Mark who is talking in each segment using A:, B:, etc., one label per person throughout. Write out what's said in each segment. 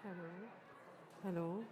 A: Hello. Hello.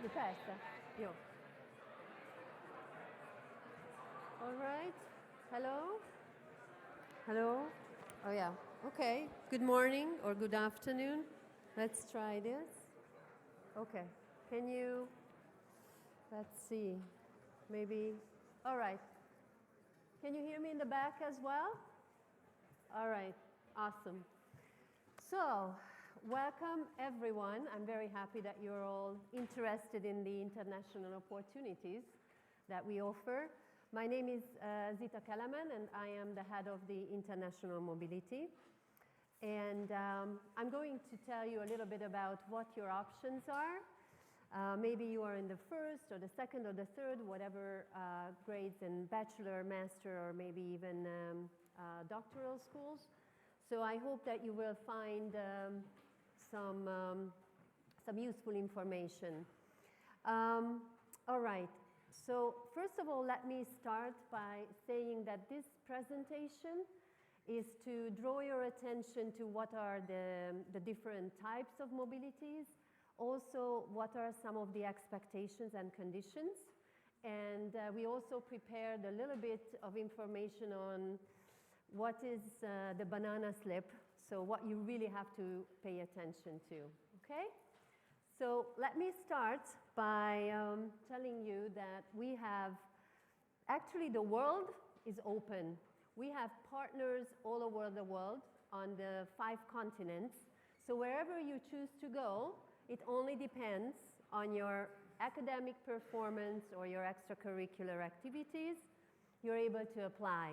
B: The pasta. Io. All right. Hello. Hello. Oh yeah. Okay. Good morning or good afternoon. Let's try this. Okay. Can you? Let's see. Maybe. All right. Can you hear me in the back as well? All right. Awesome. So, welcome everyone. I'm very happy that you're all interested in the international opportunities that we offer. My name is Zita Kelemen, and I am the head of the International Mobility. And I'm going to tell you a little bit about what your options are. Maybe you are in the first or the second or the third, whatever grades in bachelor, master, or maybe even doctoral schools. So I hope that you will find some useful information. All right. So first of all, let me start by saying that this presentation is to draw your attention to what are the different types of mobilities, also what are some of the expectations and conditions. And we also prepared a little bit of information on what is the banana slip, so what you really have to pay attention to, okay? So let me start by telling you that we have, actually the world is open. We have partners all over the world on the 5 continents. So wherever you choose to go, it only depends on your academic performance or your extracurricular activities. You're able to apply.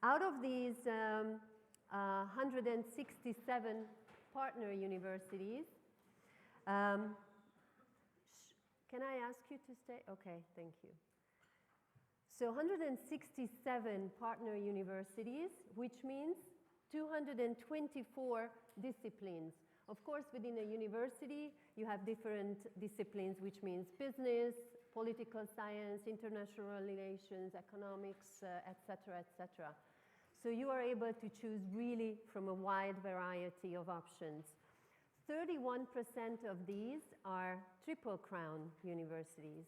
B: Out of these 167 partner universities. Can I ask you to stay? Okay, thank you. So 167 partner universities, which means 224 disciplines. Of course, within a university, you have different disciplines, which means business, political science, international relations, economics, etc., etc. So you are able to choose really from a wide variety of options. 31% of these are Triple Crown universities.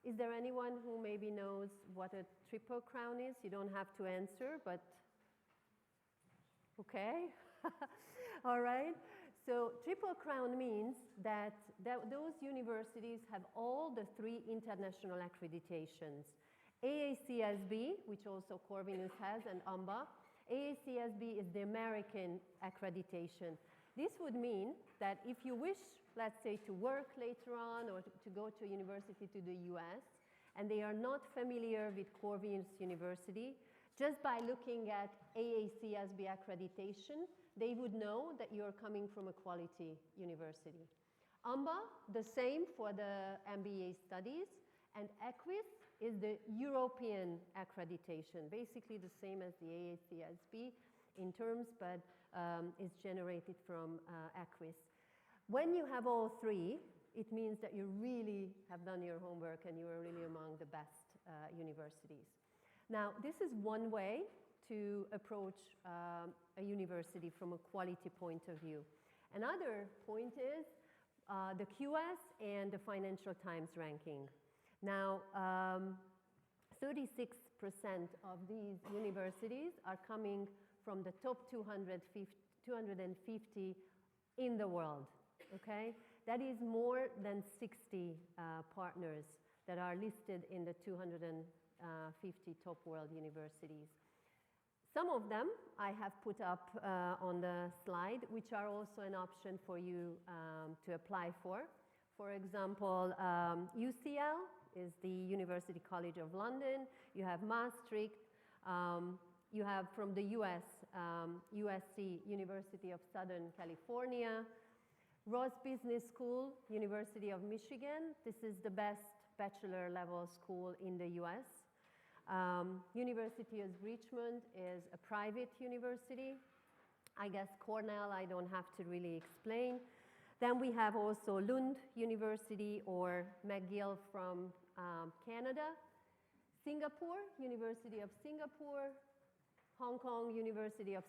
B: Is there anyone who maybe knows what a Triple Crown is? You don't have to answer, but okay. All right. So Triple Crown means that those universities have all the 3 international accreditations. AACSB, which also Corvinus has, and AMBA. AACSB is the American accreditation. This would mean that if you wish, let's say, to work later on or to go to a university to the US, and they are not familiar with Corvinus University, just by looking at AACSB accreditation, they would know that you're coming from a quality university. AMBA, the same for the MBA studies, and EQUIS is the European accreditation, basically the same as the AACSB in terms, but is generated from EQUIS. When you have all 3, it means that you really have done your homework and you are really among the best universities. Now, this is one way to approach a university from a quality point of view. Another point is the QS and the Financial Times ranking. Now, 36% of these universities are coming from the top 250 in the world, okay? That is more than 60 partners that are listed in the 250 top world universities. Some of them I have put up on the slide, which are also an option for you to apply for. For example, UCL is the University College of London. You have Maastricht. You have from the US, USC, University of Southern California. Ross Business School, University of Michigan. This is the best bachelor level school in the US. University of Richmond is a private university. I guess Cornell, I don't have to really explain. Then we have also Lund University or McGill from Canada. Singapore, University of Singapore. Hong Kong University of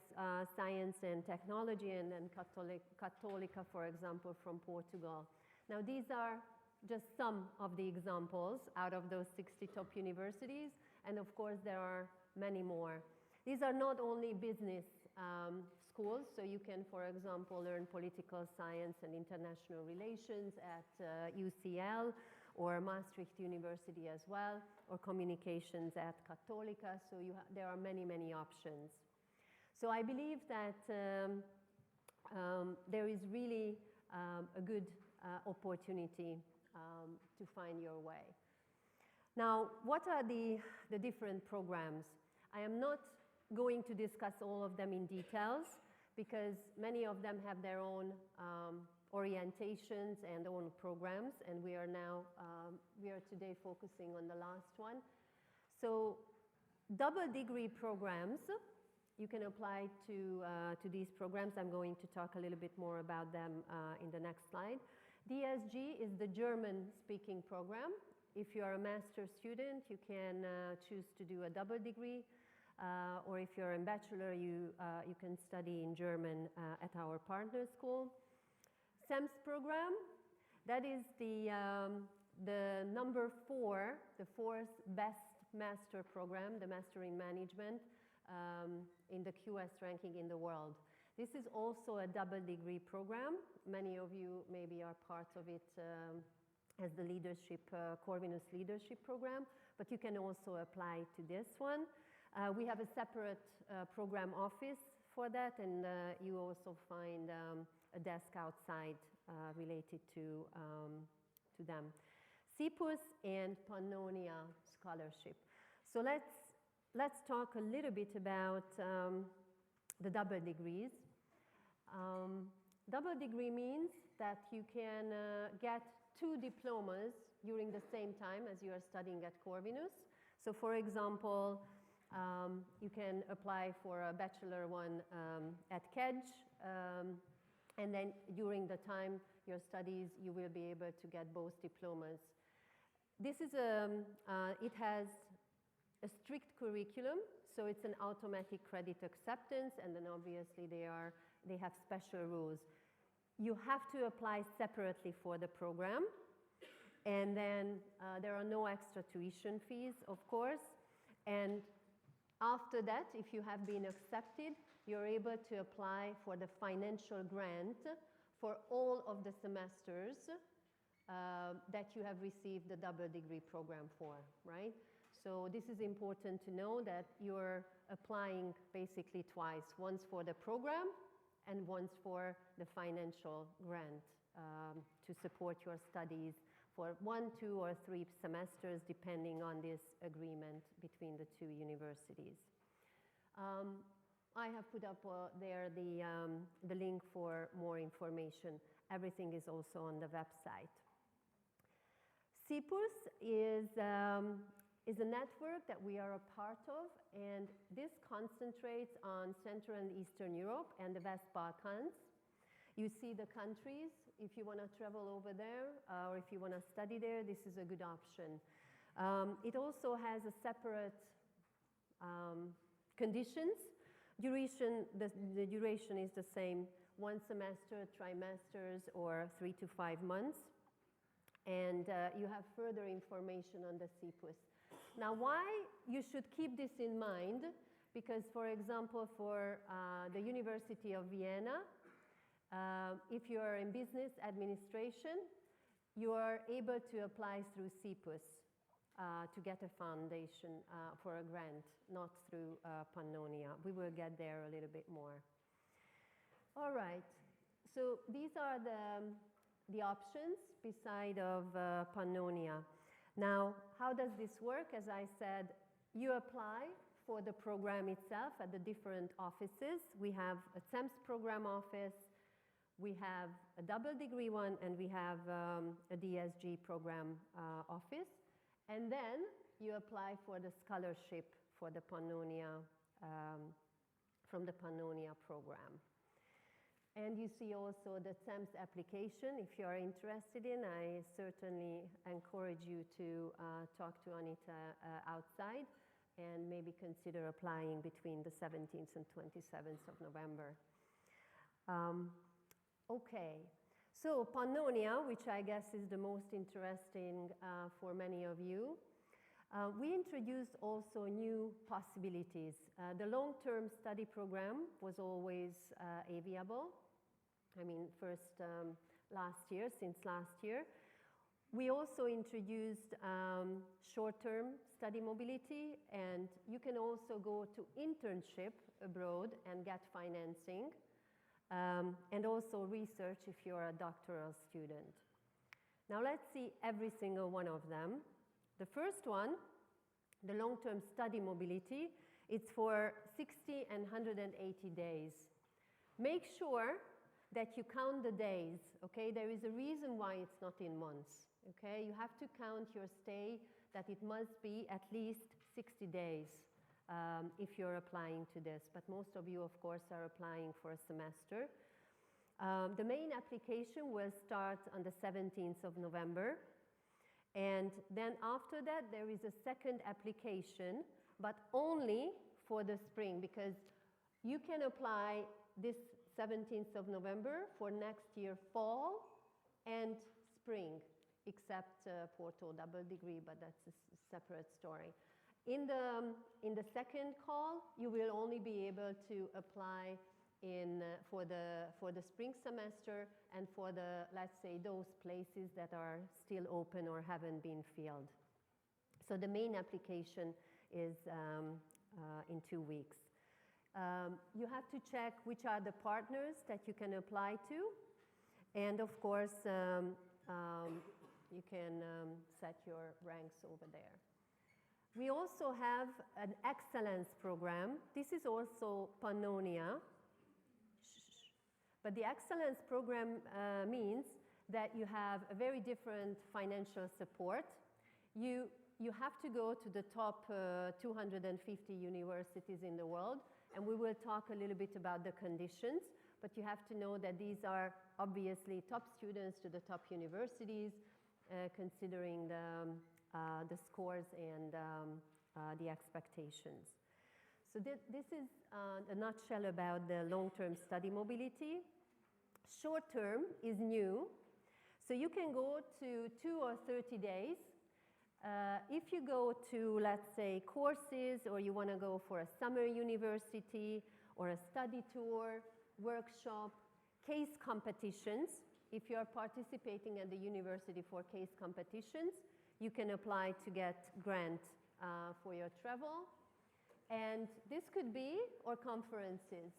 B: Science and Technology, and then Católica, for example, from Portugal. Now, these are just some of the examples out of those 60 top universities, and of course, there are many more. These are not only business schools, so you can, for example, learn political science and international relations at UCL or Maastricht University as well, or communications at Católica, so there are many, many options. So I believe that there is really a good opportunity to find your way. Now, what are the different programs? I am not going to discuss all of them in details because many of them have their own orientations and own programs, and we are today focusing on the last one. So double degree programs, you can apply to these programs. I'm going to talk a little bit more about them in the next slide. DSG is the German speaking program. If you are a master's student, you can choose to do a double degree, or if you're a bachelor, you can study in German at our partner school. SEMS program, that is the number 4, the 4th best master program, the Master in Management in the QS ranking in the world. This is also a double degree program. Many of you maybe are part of it as the leadership, Corvinus leadership program, but you can also apply to this one. We have a separate program office for that, and you also find a desk outside related to them. CEPUS and Pannonia scholarship. So let's talk a little bit about the double degrees. Double degree means that you can get 2 diplomas during the same time as you are studying at Corvinus. So for example, you can apply for a bachelor one at KEDGE, and then during the time your studies, you will be able to get both diplomas. This is it has a strict curriculum, so it's an automatic credit acceptance, and then obviously they have special rules. You have to apply separately for the program, and then there are no extra tuition fees, of course. And after that, if you have been accepted, you're able to apply for the financial grant for all of the semesters that you have received the double degree program for, right? So this is important to know that you're applying basically twice, once for the program and once for the financial grant to support your studies for 1, 2, or 3 semesters, depending on this agreement between the 2 universities. I have put up there the link for more information. Everything is also on the website. CEPUS is a network that we are a part of, and this concentrates on Central and Eastern Europe and the West Balkans. You see the countries. If you want to travel over there or if you want to study there, this is a good option. It also has a separate conditions. The duration is the same, 1 semester, trimesters, or 3 to 5 months. And you have further information on the CEPUS. Now, why you should keep this in mind? Because, for example, for the University of Vienna, if you are in business administration, you are able to apply through CEPUS to get a foundation for a grant, not through Pannonia. We will get there a little bit more. All right, so these are the options beside of Pannonia. Now, how does this work? As I said, you apply for the program itself at the different offices. We have a CEMS program office, we have a double degree one, and we have a DSG program office. And then you apply for the scholarship for the Pannonia, from the Pannonia program. And you see also the CEMS application. If you are interested in, I certainly encourage you to talk to Anita outside and maybe consider applying between the 17th and 27th of November. Okay, so Pannonia, which I guess is the most interesting for many of you, we introduced also new possibilities. The long-term study program was always viable. I mean, first since last year. We also introduced short-term study mobility, and you can also go to internship abroad and get financing, and also research if you're a doctoral student. Now let's see every single one of them. The first one, the long-term study mobility, it's for 60 and 180 days. Make sure that you count the days, okay? There is a reason why it's not in months, okay? You have to count your stay, that it must be at least 60 days if you're applying to this. But most of you, of course, are applying for a semester. The main application will start on the 17th of November. And then after that, there is a second application, but only for the spring, because you can apply this 17th of November for next year fall and spring, except Porto double degree, but that's a separate story. In the second call, you will only be able to apply for the spring semester and for the, let's say, those places that are still open or haven't been filled. So the main application is in 2 weeks. You have to check which are the partners that you can apply to, and of course you can set your ranks over there. We also have an excellence program. This is also Pannonia, But the excellence program means that you have a very different financial support. You have to go to the top 250 universities in the world, and we will talk a little bit about the conditions, but you have to know that these are obviously top students to the top universities, considering the scores and the expectations. So this is a nutshell about the long-term study mobility. Short-term is new. So you can go to 2 or 30 days. If you go to, let's say, courses, or you want to go for a summer university or a study tour, workshop, case competitions, if you are participating at the university for case competitions, you can apply to get grant for your travel. And this could be, or conferences.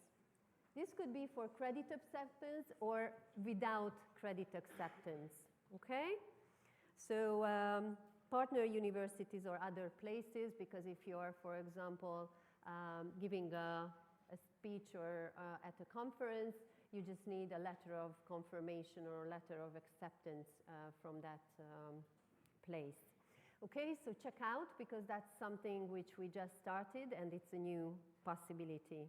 B: This could be for credit acceptance or without credit acceptance, okay? So partner universities or other places, because if you are, for example, giving a speech or at a conference, you just need a letter of confirmation or a letter of acceptance from that place. Okay, so check out, because that's something which we just started and it's a new possibility.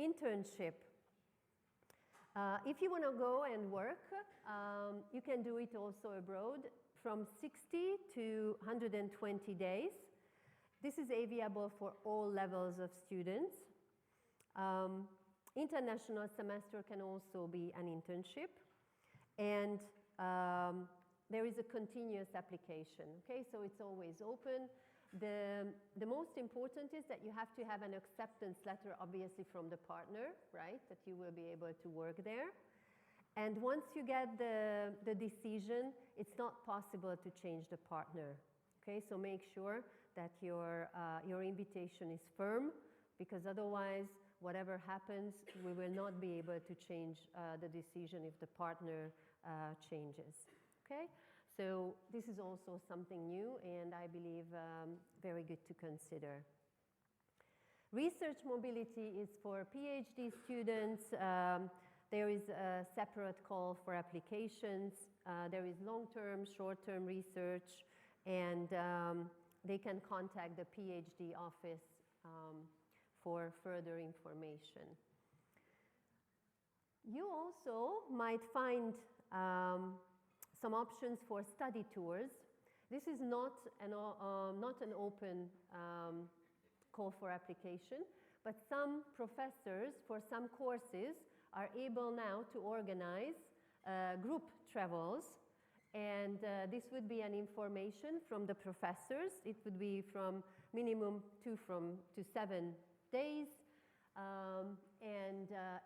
B: Internship. If you want to go and work, you can do it also abroad from 60 to 120 days. This is available for all levels of students. International semester can also be an internship. And there is a continuous application, okay? So it's always open. The most important is that you have to have an acceptance letter, obviously, from the partner, right? That you will be able to work there. And once you get the decision, it's not possible to change the partner, okay? So make sure that your invitation is firm, because otherwise, whatever happens, we will not be able to change the decision if the partner changes. Okay, so this is also something new, and I believe very good to consider. Research mobility is for PhD students. There is a separate call for applications. There is long-term, short-term research, and they can contact the PhD office for further information. You also might find some options for study tours. This is not an open call for application, but some professors for some courses are able now to organize group travels, and this would be an information from the professors. It would be from minimum 2 to 7 days.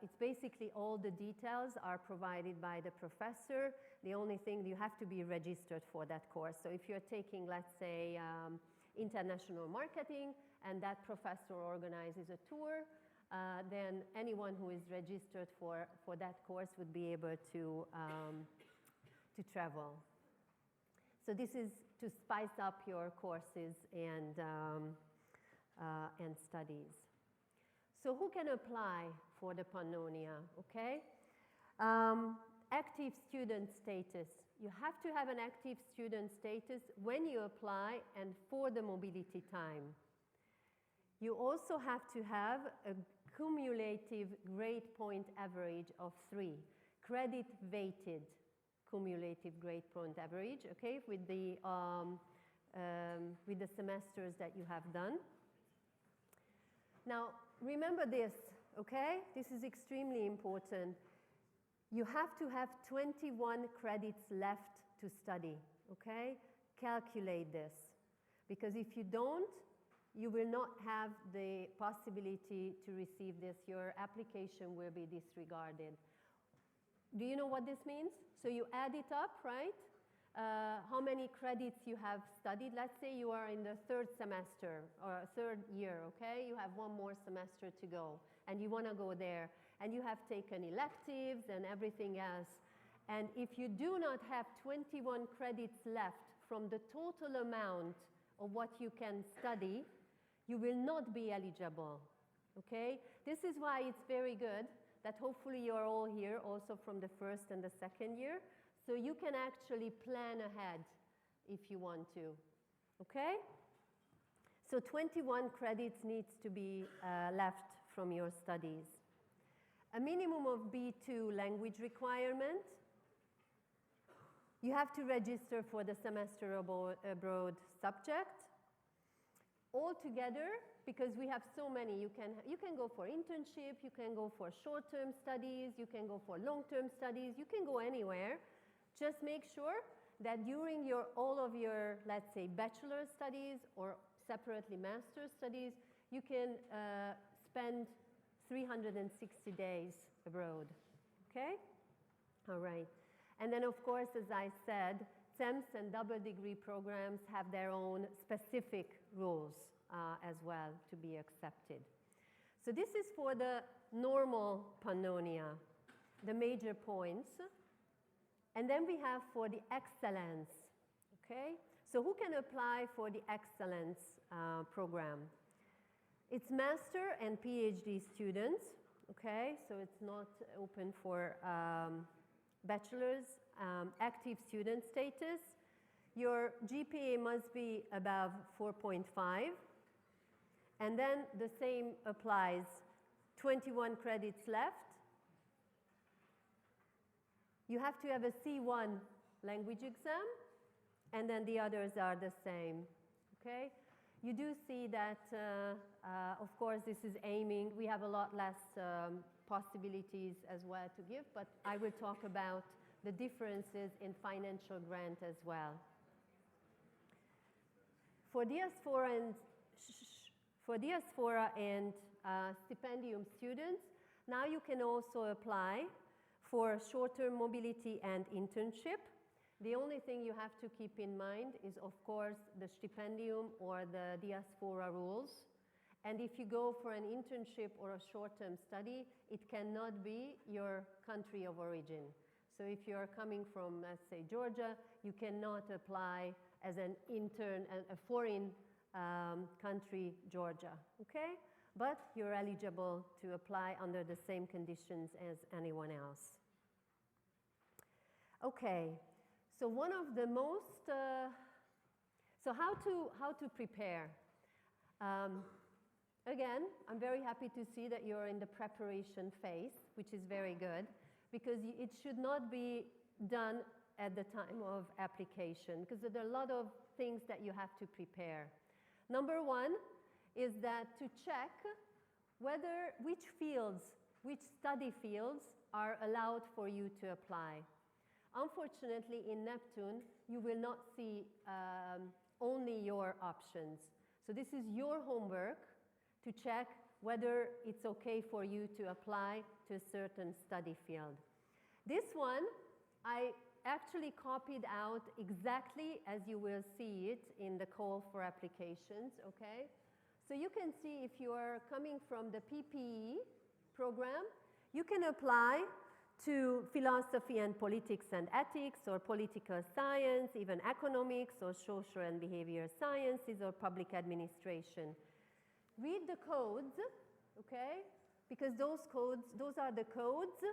B: It's basically all the details are provided by the professor. The only thing, you have to be registered for that course. So if you're taking, let's say, international marketing, and that professor organizes a tour, then anyone who is registered for that course would be able to travel. So this is to spice up your courses and studies. So who can apply for the Pannonia, okay? Active student status. You have to have an active student status when you apply and for the mobility time. You also have to have a cumulative grade point average of 3, credit weighted cumulative grade point average, okay, with the semesters that you have done. Now, remember this, okay? This is extremely important. You have to have 21 credits left to study, okay? Calculate this, because if you don't, you will not have the possibility to receive this. Your application will be disregarded. Do you know what this means? So you add it up, right? How many credits you have studied. Let's say you are in the 3rd semester or 3rd year, okay? You have 1 more semester to go and you want to go there, and you have taken electives and everything else. And if you do not have 21 credits left from the total amount of what you can study, you will not be eligible, Okay? This is why it's very good that hopefully you're all here also from the first and the second year, so you can actually plan ahead if you want to. Okay? So 21 credits needs to be left from your studies. A minimum of B2 language requirement. You have to register for the semester abroad subject. Altogether, because we have so many, you can go for internship, you can go for short-term studies, you can go for long-term studies, you can go anywhere. Just make sure that during all of your, let's say, bachelor studies or separately master studies, you can spend 360 days abroad. Okay? All right. And then, of course, as I said, SEMS and double degree programs have their own specific rules as well to be accepted. So this is for the normal Pannonia, the major points. And then we have for the excellence. Okay? So who can apply for the excellence program? It's master and PhD students, okay? So it's not open for bachelor's, active student status. Your GPA must be above 4.5. And then the same applies, 21 credits left. You have to have a C1 language exam, and then the others are the same, okay? You do see that, of course, this is aiming. We have a lot less possibilities as well to give, but I will talk about the differences in financial grant as well. For diaspora and stipendium students, now you can also apply for short-term mobility and internship. The only thing you have to keep in mind is, of course, the stipendium or the diaspora rules. And if you go for an internship or a short-term study, it cannot be your country of origin. So if you're coming from, let's say, Georgia, you cannot apply as an intern, a foreign country, Georgia, okay? But you're eligible to apply under the same conditions as anyone else. Okay. So one of the most, so how to prepare? Again, I'm very happy to see that you're in the preparation phase, which is very good, because it should not be done at the time of application, because there are a lot of things that you have to prepare. Number one is that to check which study fields are allowed for you to apply. Unfortunately, in Neptune, you will not see only your options. So this is your homework to check whether it's okay for you to apply to a certain study field. This one, I actually copied out exactly as you will see it in the call for applications, okay? So you can see if you are coming from the PPE program, you can apply to philosophy and politics and ethics, or political science, even economics, or social and behavior sciences, or public administration. Read the codes, okay? Because those are the codes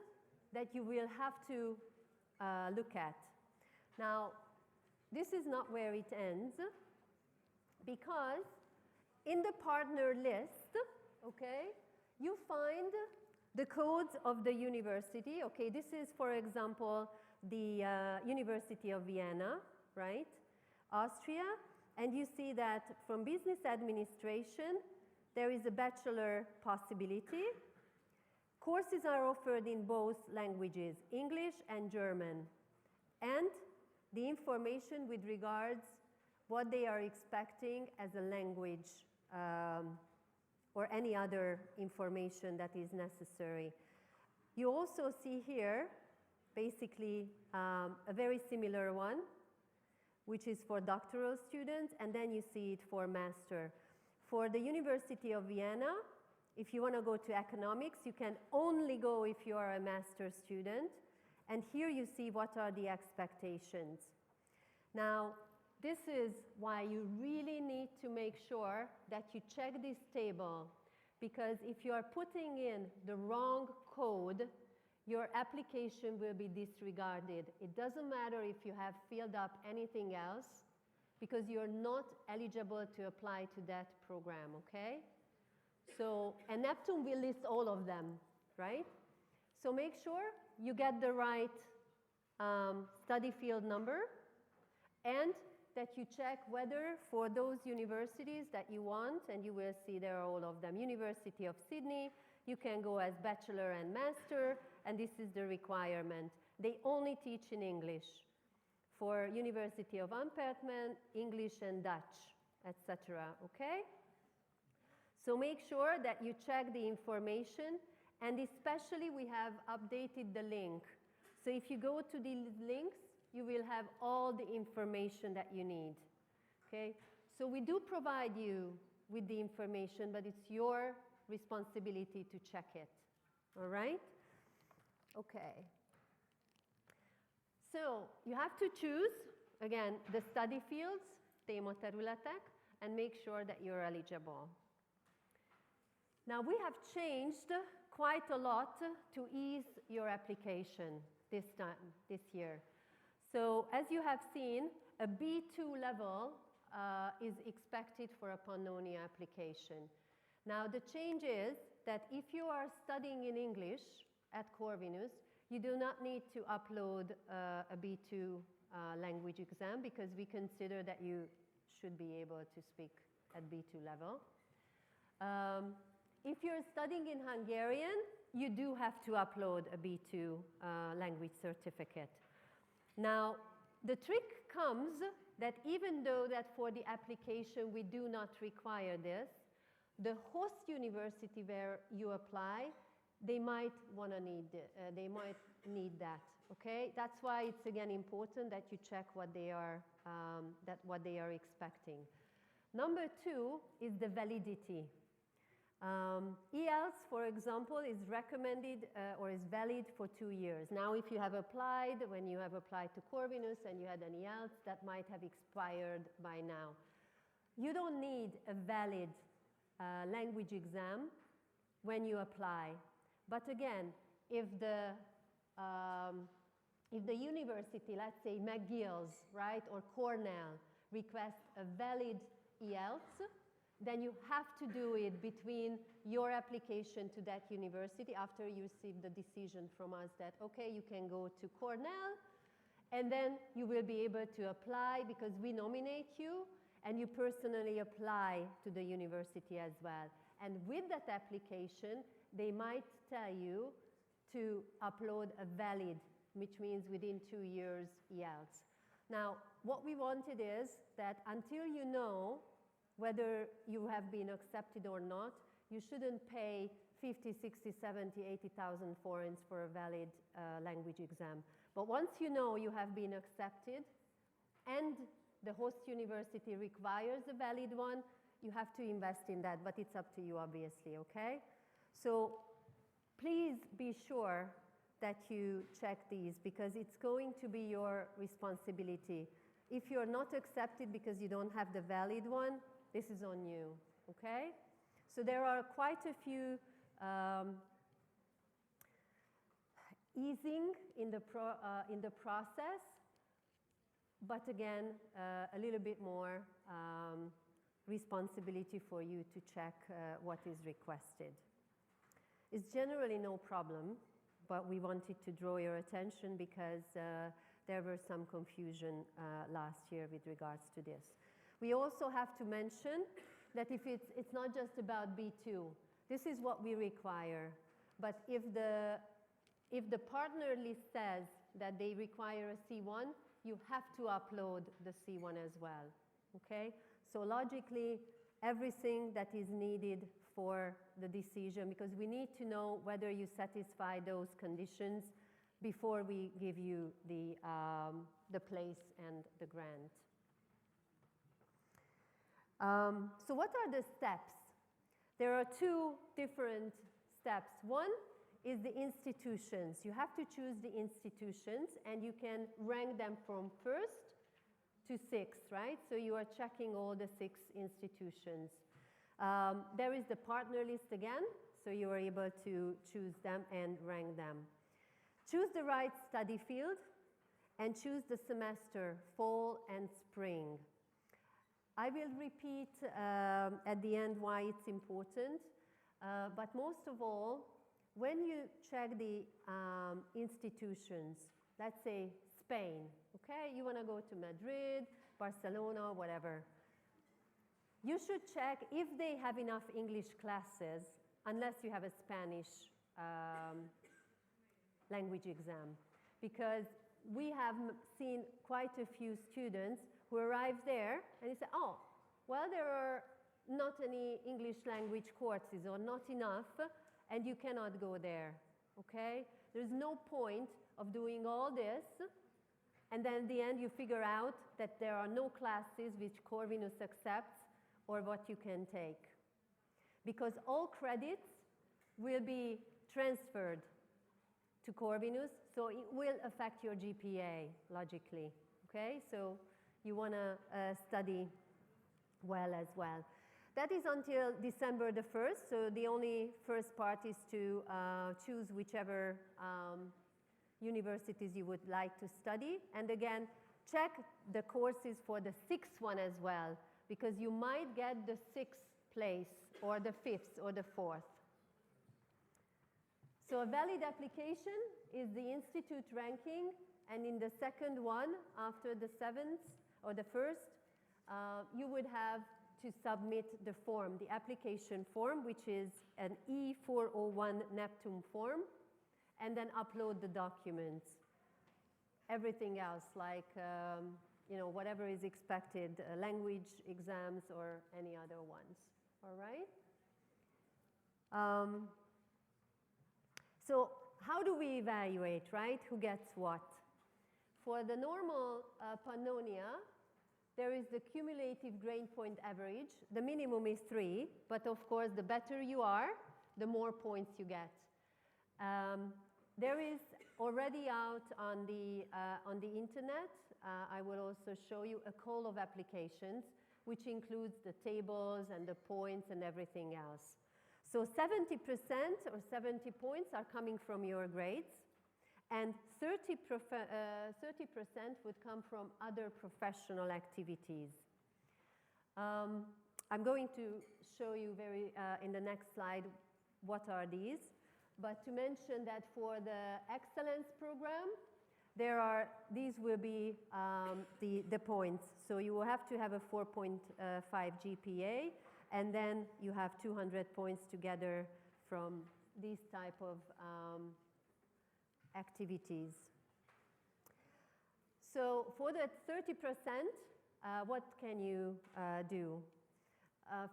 B: that you will have to look at. Now, this is not where it ends, because in the partner list, okay, you find the codes of the university. Okay, this is, for example, the University of Vienna, right? Austria. And you see that from business administration, there is a bachelor possibility. Courses are offered in both languages, English and German. And the information with regards what they are expecting as a language or any other information that is necessary. You also see here, basically, a very similar one, which is for doctoral students, and then you see it for master. For the University of Vienna, if you want to go to economics, you can only go if you are a master student. And here you see what are the expectations. Now, this is why you really need to make sure that you check this table, because if you are putting in the wrong code, your application will be disregarded. It doesn't matter if you have filled up anything else, because you're not eligible to apply to that program, okay? So, and Neptune will list all of them, right? So make sure you get the right study field number, and that you check whether for those universities that you want, and you will see there are all of them. University of Sydney, you can go as bachelor and master, and this is the requirement. They only teach in English. For University of Antwerpen, English and Dutch, etc., okay? So make sure that you check the information, and especially we have updated the link. So if you go to these links, you will have all the information that you need, okay? So we do provide you with the information, but it's your responsibility to check it, all right? Okay. So you have to choose, again, the study fields, tématerületek, and make sure that you're eligible. Now we have changed quite a lot to ease your application this year. So as you have seen, a B2 level is expected for a Pannonia application. Now the change is that if you are studying in English at Corvinus, you do not need to upload a B2 language exam, because we consider that you should be able to speak at B2 level. If you're studying in Hungarian, you do have to upload a B2 language certificate. Now, the trick comes that even though that for the application we do not require this, the host university where you apply, they might need that, okay? That's why it's again important that you check what they are, what they are expecting. Number two is the validity. IELTS, for example, is recommended or is valid for 2 years. Now, if you have applied, when you have applied to Corvinus and you had an IELTS, that might have expired by now. You don't need a valid language exam when you apply. But again, if the university, let's say McGill's, right, or Cornell, requests a valid IELTS, then you have to do it between your application to that university after you receive the decision from us that, okay, you can go to Cornell, and then you will be able to apply because we nominate you, and you personally apply to the university as well. And with that application, they might tell you to upload a valid, which means within 2 years IELTS. Now, what we wanted is that until you know whether you have been accepted or not, you shouldn't pay 50, 60, 70, 80,000 forints for a valid language exam. But once you know you have been accepted and the host university requires a valid one, you have to invest in that, but it's up to you, obviously, okay? So please be sure that you check these, because it's going to be your responsibility. If you're not accepted because you don't have the valid one, this is on you, okay? So there are quite a few easing in the process, but again, a little bit more responsibility for you to check what is requested. It's generally no problem, but we wanted to draw your attention because there were some confusion last year with regards to this. We also have to mention that if it's not just about B2, this is what we require. But if the partner list says that they require a C1, you have to upload the C1 as well, okay? So logically, everything that is needed for the decision, because we need to know whether you satisfy those conditions before we give you the place and the grant. So what are the steps? There are two different steps. One is the institutions. You have to choose the institutions, and you can rank them from first to sixth, right? So you are checking all the 6 institutions. There is the partner list again, so you are able to choose them and rank them. Choose the right study field and choose the semester, fall and spring. I will repeat at the end why it's important, but most of all, when you check the institutions, let's say Spain, okay, you want to go to Madrid, Barcelona, whatever. You should check if they have enough English classes, unless you have a Spanish language exam, because we have seen quite a few students who arrive there and they say, oh, well, there are not any English language courses or not enough, and you cannot go there, okay? There's no point of doing all this, and then at the end you figure out that there are no classes which Corvinus accepts or what you can take. Because all credits will be transferred to Corvinus, so it will affect your GPA, logically, okay? So you want to study well as well. That is until December the 1st, so the only first part is to choose whichever universities you would like to study. And again, check the courses for the 6th one as well, because you might get the 6th place, or the 5th, or the 4th. So a valid application is the institute ranking, and in the second one, after the 7th or the 1st, you would have to submit the form, the application form, which is an E401 Neptune form, and then upload the documents. Everything else, like whatever is expected, language exams or any other ones. All right? So how do we evaluate, right? Who gets what? For the normal Pannonia, there is the cumulative grade point average. The minimum is 3, but of course, the better you are, the more points you get. There is already out on the internet, I will also show you a call of applications, which includes the tables and the points and everything else. So 70% or 70 points are coming from your grades, and 30% would come from other professional activities. I'm going to show you in the next slide what are these, but to mention that for the excellence program, these will be the points. So you will have to have a 4.5 GPA, and then you have 200 points together from these type of activities. So for the 30%, what can you do?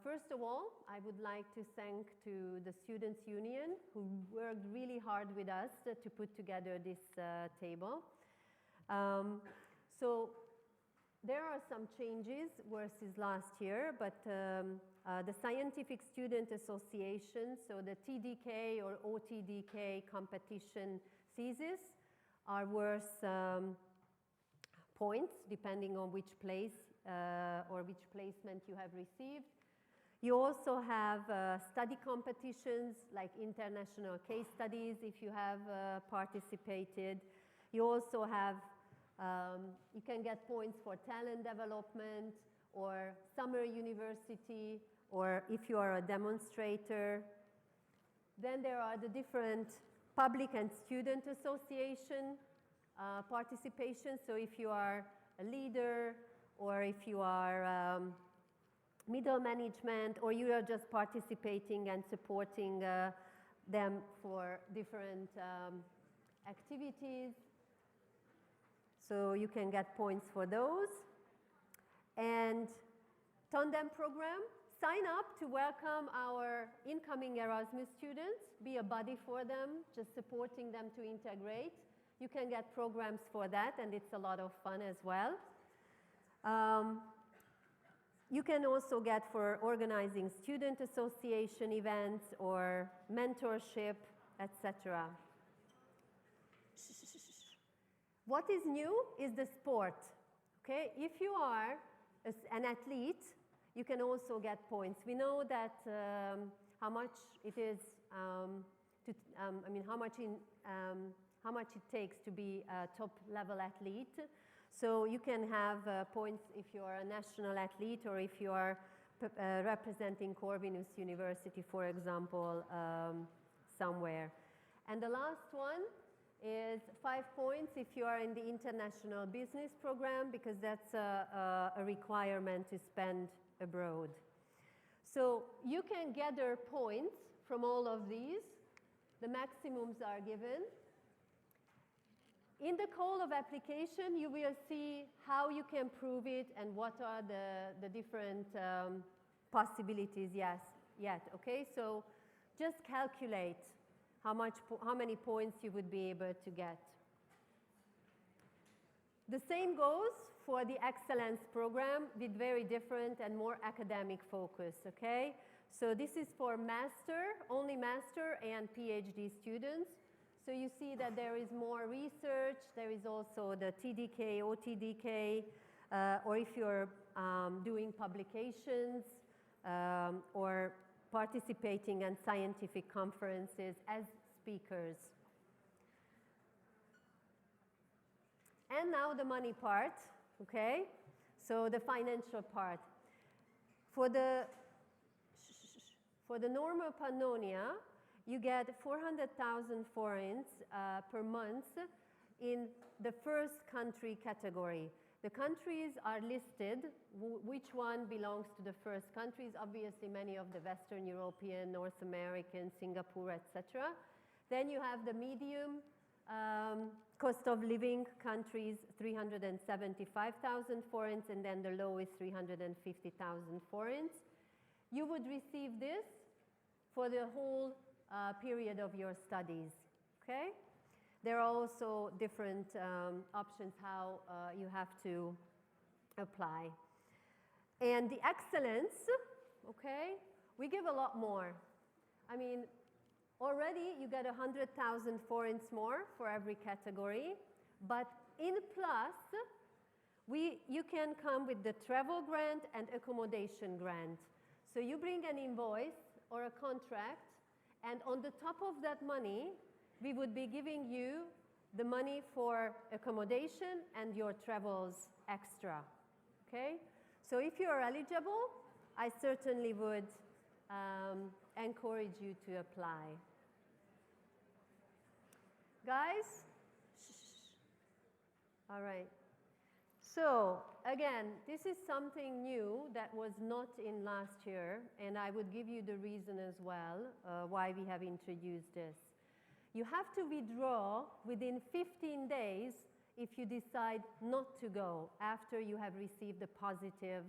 B: First of all, I would like to thank to the Students' Union, who worked really hard with us to put together this table. So there are some changes versus last year, but the Scientific Student Association, so the TDK or OTDK competition thesis are worth points depending on which place or which placement you have received. You also have study competitions like international case studies if you have participated. You also have, you can get points for talent development or summer university, or if you are a demonstrator. Then there are the different public and student association participation. So if you are a leader, or if you are middle management, or you are just participating and supporting them for different activities. So you can get points for those. And Tandem program, sign up to welcome our incoming Erasmus students, be a buddy for them, just supporting them to integrate. You can get programs for that, and it's a lot of fun as well. You can also get for organizing student association events or mentorship, etc. What is new is the sport. Okay, if you are an athlete, you can also get points. We know that how much it is, how much it takes to be a top-level athlete. So you can have points if you are a national athlete or if you are representing Corvinus University, for example, somewhere. And the last one is 5 points if you are in the international business program, because that's a requirement to spend abroad. So you can gather points from all of these. The maximums are given. In the call of application, you will see how you can prove it and what are the different possibilities yet. Okay, so just calculate how many points you would be able to get. The same goes for the excellence program with very different and more academic focus, okay? So this is for only master and PhD students. So you see that there is more research, there is also the TDK, OTDK, or if you're doing publications or participating in scientific conferences as speakers. And now the money part, okay? So the financial part. For the normal Pannonia, you get 400,000 forints per month in the first country category. The countries are listed, which one belongs to the first countries. Obviously, many of the Western European, North American, Singapore, etc. Then you have the medium cost of living countries, 375,000 forints, and then the low is 350,000 forints. You would receive this for the whole period of your studies, okay? There are also different options how you have to apply. And the excellence, okay, we give a lot more. I mean, already you get 100,000 forints more for every category, but in plus, you can come with the travel grant and accommodation grant. So you bring an invoice or a contract, and on the top of that money, we would be giving you the money for accommodation and your travels extra, okay? So if you are eligible, I certainly would encourage you to apply. Guys? All right. So again, this is something new that was not in last year, and I would give you the reason as well why we have introduced this. You have to withdraw within 15 days if you decide not to go after you have received a positive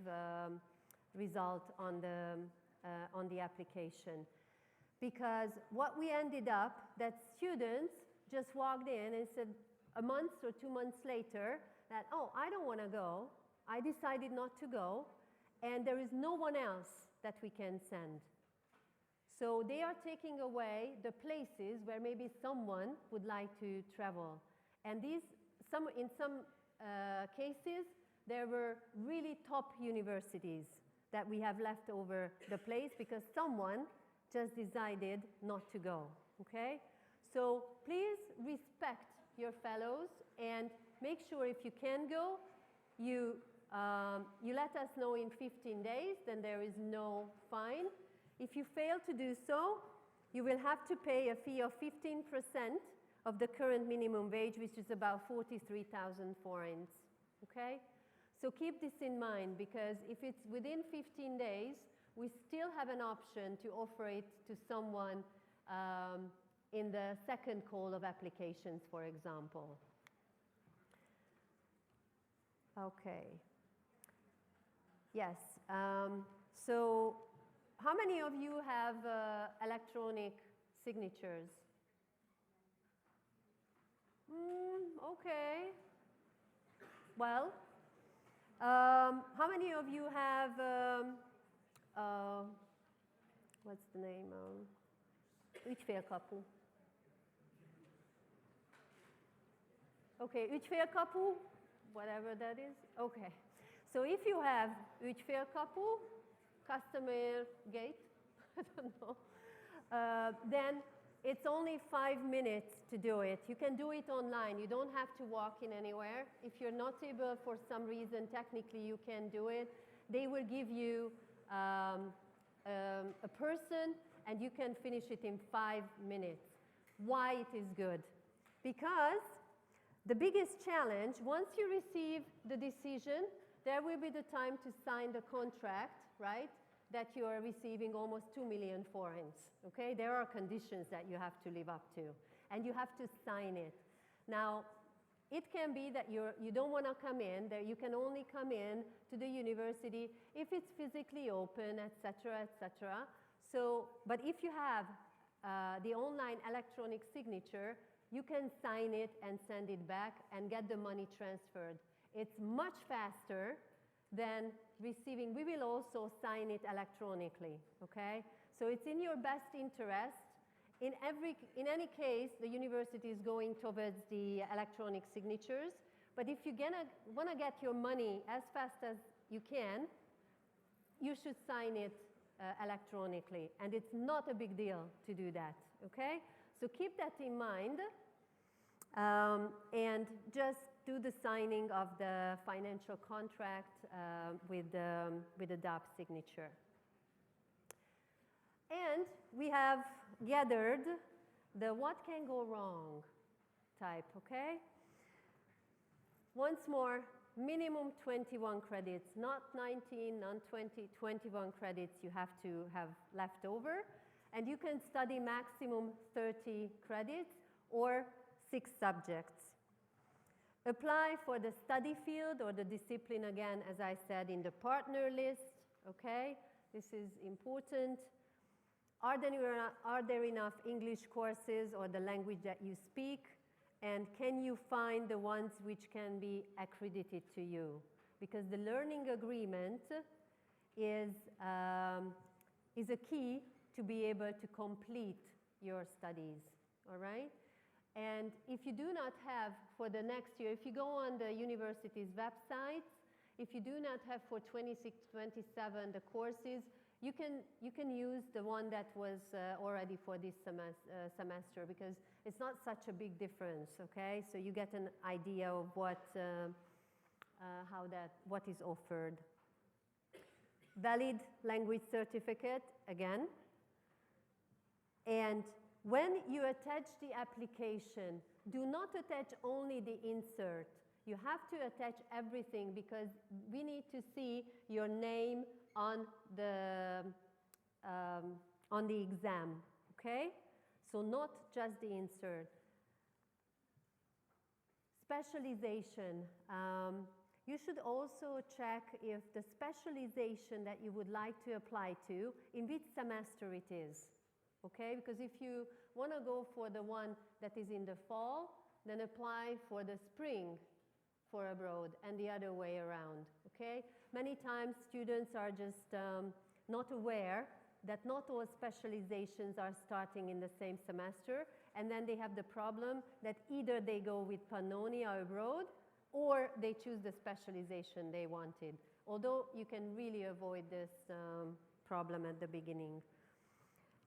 B: result on the application. Because what we ended up, that students just walked in and said a month or 2 months later that, oh, I don't want to go, I decided not to go, and there is no one else that we can send. So they are taking away the places where maybe someone would like to travel. And in some cases, there were really top universities that we have left over the place because someone just decided not to go, okay? So please respect your fellows and make sure if you can go, you let us know in 15 days, then there is no fine. If you fail to do so, you will have to pay a fee of 15% of the current minimum wage, which is about 43,000 forints, okay? So keep this in mind, because if it's within 15 days, we still have an option to offer it to someone in the second call of applications, for example. Okay. Yes. So how many of you have electronic signatures? Okay. Well, how many of you have, what's the name? Ügyfélkapu. Okay, ügyfélkapu, whatever that is. Okay. So if you have utfélkapu, customer gate, I don't know, then it's only 5 minutes to do it. You can do it online. You don't have to walk in anywhere. If you're not able for some reason, technically you can do it. They will give you a person and you can finish it in 5 minutes. Why it is good? Because the biggest challenge, once you receive the decision, there will be the time to sign the contract, right? That you are receiving almost 2 million forints, okay? There are conditions that you have to live up to, and you have to sign it. Now, it can be that you don't want to come in, that you can only come in to the university if it's physically open, etc., etc. So, but if you have the online electronic signature, you can sign it and send it back and get the money transferred. It's much faster than receiving. We will also sign it electronically, okay? So it's in your best interest. In any case, the university is going towards the electronic signatures, but if you want to get your money as fast as you can, you should sign it electronically, and it's not a big deal to do that, okay? So keep that in mind, and just do the signing of the financial contract with the DAP signature. And we have gathered the what can go wrong type, okay? Once more, minimum 21 credits, not 19, not 20, 21 credits you have to have left over. And you can study maximum 30 credits or 6 subjects. Apply for the study field or the discipline again, as I said, in the partner list, okay? This is important. Are there enough English courses or the language that you speak? And can you find the ones which can be accredited to you? Because the learning agreement is a key to be able to complete your studies, all right? And if you do not have for the next year, if you go on the university's websites, if you do not have for 26, 27 the courses, you can use the one that was already for this semester, because it's not such a big difference, okay? So you get an idea of what is offered. Valid language certificate, again. And when you attach the application, do not attach only the insert. You have to attach everything, because we need to see your name on the exam, okay? So not just the insert. Specialization. You should also check if the specialization that you would like to apply to, in which semester it is, okay? Because if you want to go for the one that is in the fall, then apply for the spring for abroad, and the other way around, okay? Many times students are just not aware that not all specializations are starting in the same semester, and then they have the problem that either they go with Pannonia abroad or they choose the specialization they wanted, although you can really avoid this problem at the beginning.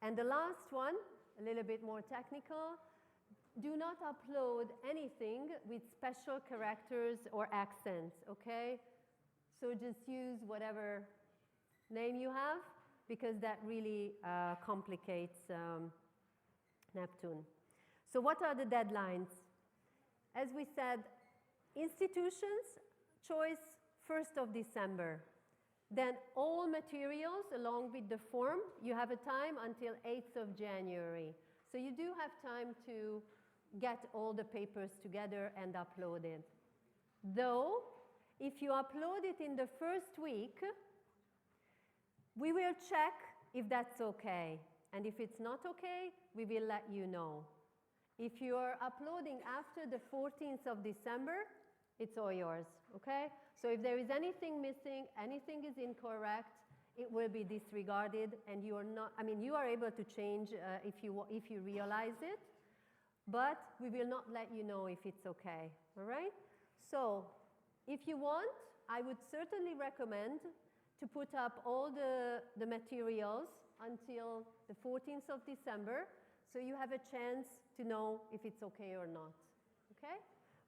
B: And the last one, a little bit more technical, do not upload anything with special characters or accents, okay? So just use whatever name you have, because that really complicates Neptune. So what are the deadlines? As we said, institutions, choice 1st of December. Then all materials along with the form, you have a time until 8th of January. So you do have time to get all the papers together and upload it. Though, if you upload it in the first week, we will check if that's okay. And if it's not okay, we will let you know. If you are uploading after the 14th of December, it's all yours, okay? So if there is anything missing, anything is incorrect, it will be disregarded, and you are not, I mean, you are able to change if you realize it, but we will not let you know if it's okay, all right? So if you want, I would certainly recommend to put up all the materials until the 14th of December, so you have a chance to know if it's okay or not, okay?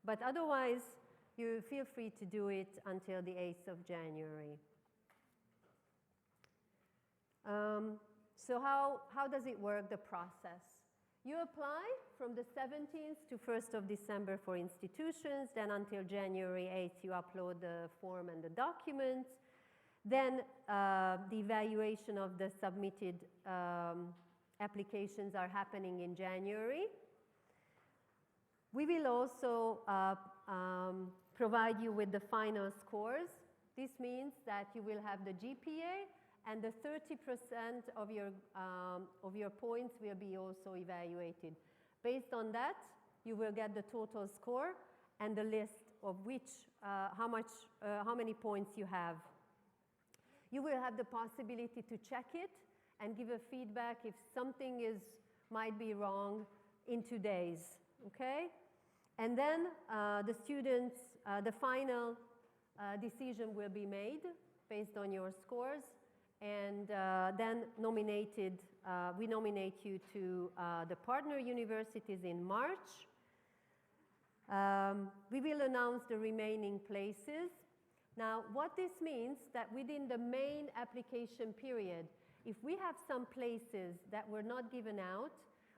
B: But otherwise, you feel free to do it until the 8th of January. So how does it work, the process? You apply from the 17th to 1st of December for institutions, then until January 8th you upload the form and the documents. Then the evaluation of the submitted applications are happening in January. We will also provide you with the final scores. This means that you will have the GPA, and the 30% of your points will be also evaluated. Based on that, you will get the total score and the list of how many points you have. You will have the possibility to check it and give a feedback if something might be wrong in 2 days, okay? And then the students, the final decision will be made based on your scores, and then we nominate you to the partner universities in March. We will announce the remaining places. Now, what this means that within the main application period, if we have some places that were not given out,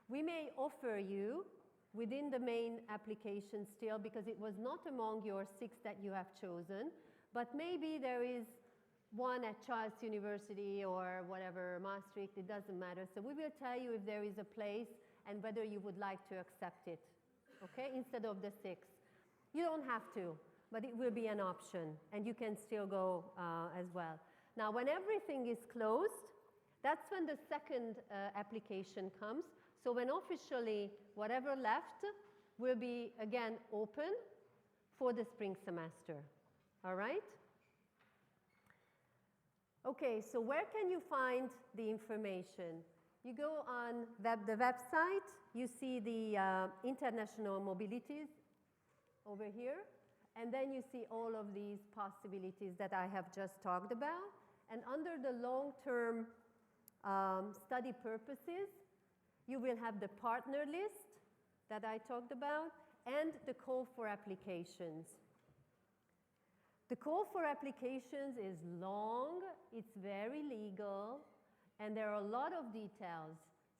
B: we may offer you within the main application still, because it was not among your 6 that you have chosen, but maybe there is one at Charles University or whatever, Maastricht, it doesn't matter. So we will tell you if there is a place and whether you would like to accept it, okay, instead of the 6. You don't have to, but it will be an option, and you can still go as well. Now, when everything is closed, that's when the second application comes. So when officially whatever left will be again open for the spring semester, all right? Okay, so where can you find the information? You go on the website, you see the international mobilities over here, and then you see all of these possibilities that I have just talked about. And under the long-term study purposes, you will have the partner list that I talked about and the call for applications. The call for applications is long, it's very legal, and there are a lot of details.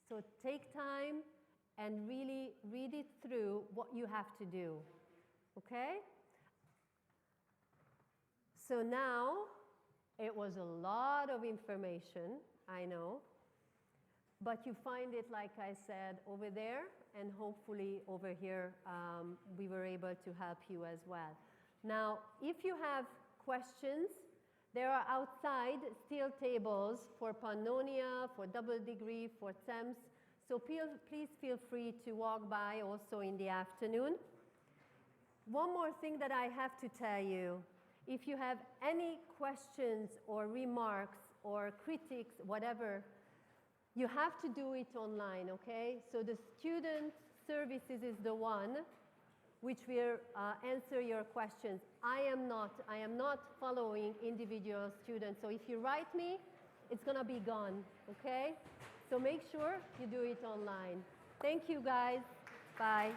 B: So take time and really read it through what you have to do, okay? So now, it was a lot of information, I know, but you find it, like I said, over there, and hopefully over here we were able to help you as well. Now, if you have questions, there are outside steel tables for Pannonia, for double degree, for TEMS, so please feel free to walk by also in the afternoon. One more thing that I have to tell you, if you have any questions or remarks or critiques, whatever, you have to do it online, okay? So the student services is the one which will answer your questions. I am not following individual students. So if you write me, it's gonna be gone, okay? So make sure you do it online. Thank you guys, bye.